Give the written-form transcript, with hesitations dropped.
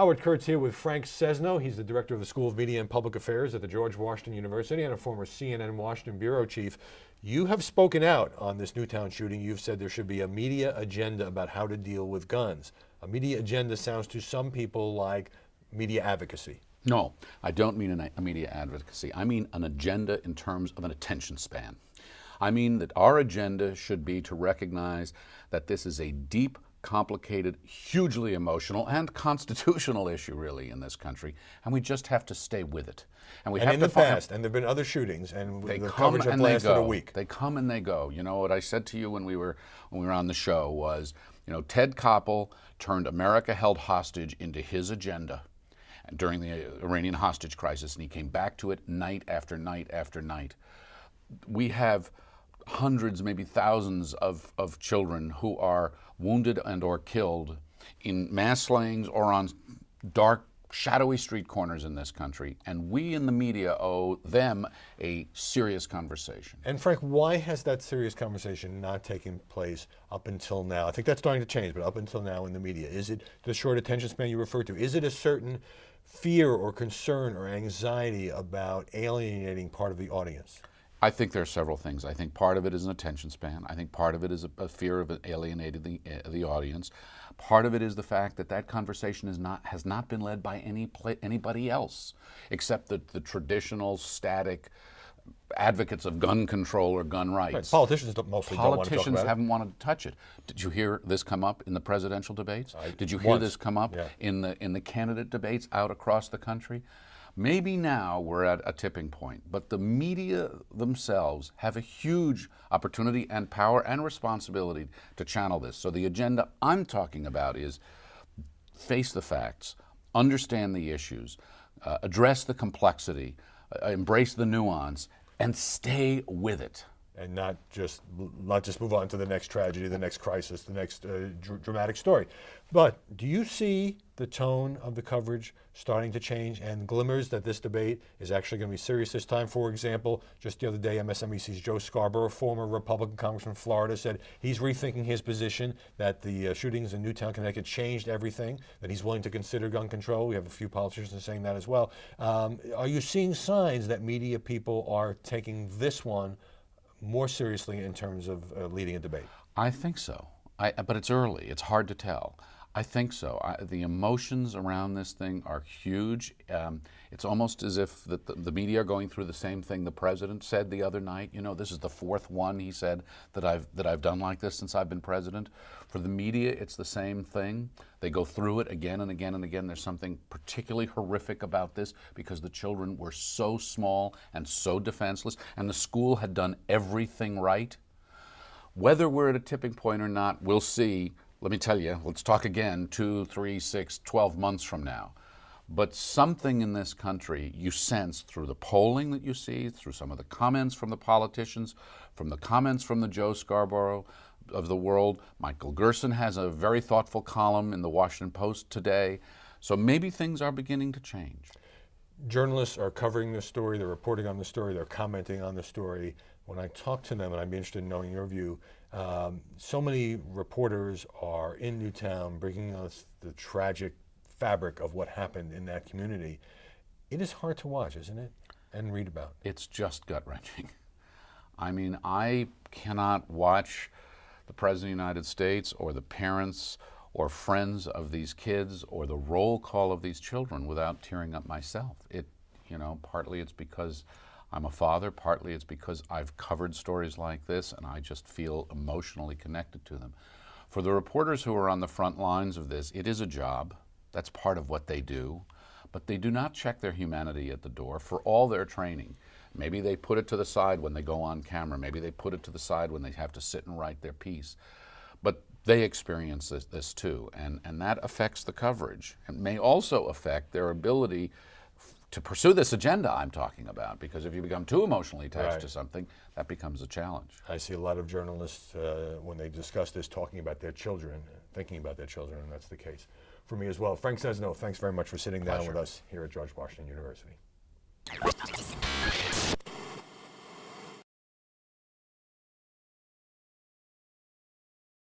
Howard Kurtz here with Frank Sesno. He's the director of the School of Media and Public Affairs at the George Washington University and a former CNN Washington bureau chief. You have spoken out on this Newtown shooting. You've said there should be a media agenda about how to deal with guns. A media agenda sounds to some people like media advocacy. No, I don't mean a media advocacy. I mean an agenda in terms of an attention span. I mean that our agenda should be to recognize that this is a deep, complicated, hugely emotional and constitutional issue really in this country, and we just have to stay with it. And in the past, and there have been other shootings, and the coverage have lasted a week. They come and they go. You know what I said to you when we were on the show was, you know, Ted Koppel turned America held hostage into his agenda during the Iranian hostage crisis, and he came back to it night after night after night. We have hundreds, maybe thousands of children who are wounded and or killed in mass slayings or on dark, shadowy street corners in this country, and we in the media owe them a serious conversation. And Frank, why has that serious conversation not taken place up until now? I think that's starting to change, but up until now in the media, is it the short attention span you referred to? Is it a certain fear or concern or anxiety about alienating part of the audience? I think there are several things. I think part of it is an attention span. I think part of it is a fear of alienating the audience. Part of it is the fact that that conversation has not been led by anybody else except the traditional static advocates of gun control or gun rights. Right. Politicians mostly don't want to talk about it. Politicians haven't wanted to touch it. Did you hear this come up in the presidential debates? Did you hear this come up in the candidate debates out across the country? Maybe now we're at a tipping point, but the media themselves have a huge opportunity and power and responsibility to channel this. So the agenda I'm talking about is face the facts, understand the issues, address the complexity, embrace the nuance, and stay with it. And not just move on to the next tragedy, the next crisis, the next dramatic story. But do you see the tone of the coverage starting to change and glimmers that this debate is actually going to be serious this time? For example, just the other day, MSNBC's Joe Scarborough, former Republican congressman from Florida, said he's rethinking his position that the shootings in Newtown, Connecticut changed everything, that he's willing to consider gun control. We have a few politicians saying that as well. Are you seeing signs that media people are taking this one more seriously in terms of leading a debate? I think so, but it's early. It's hard to tell. I think so. The emotions around this thing are huge. It's almost as if the media are going through the same thing the president said the other night. You know, this is the fourth one, he said, that I've done like this since I've been president. For the media, it's the same thing. They go through it again and again and again. There's something particularly horrific about this because the children were so small and so defenseless, and the school had done everything right. Whether we're at a tipping point or not, we'll see. Let me tell you, let's talk again 2, 3, 6, 12 months from now. But something in this country you sense through the polling that you see, through some of the comments from the politicians, from the comments from the Joe Scarborough of the world. Michael Gerson has a very thoughtful column in the Washington Post today. So maybe things are beginning to change. Journalists are covering the story, they're reporting on the story, they're commenting on the story. When I talk to them, and I'd be interested in knowing your view, so many reporters are in Newtown bringing us the tragic fabric of what happened in that community. It is hard to watch, isn't it? And read about. It's just gut-wrenching. I mean, I cannot watch the President of the United States or the parents or friends of these kids or the roll call of these children without tearing up myself. You know, partly it's because I'm a father, partly it's because I've covered stories like this and I just feel emotionally connected to them. For the reporters who are on the front lines of this, it is a job. That's part of what they do. But they do not check their humanity at the door for all their training. Maybe they put it to the side when they go on camera. Maybe they put it to the side when they have to sit and write their piece. But they experience this too, and that affects the coverage. It may also affect their ability to pursue this agenda I'm talking about, because if you become too emotionally attached to something, that becomes a challenge. I see a lot of journalists, when they discuss this, talking about their children, thinking about their children, and that's the case for me as well. Frank Sesno, thanks very much for sitting down with us here at George Washington University.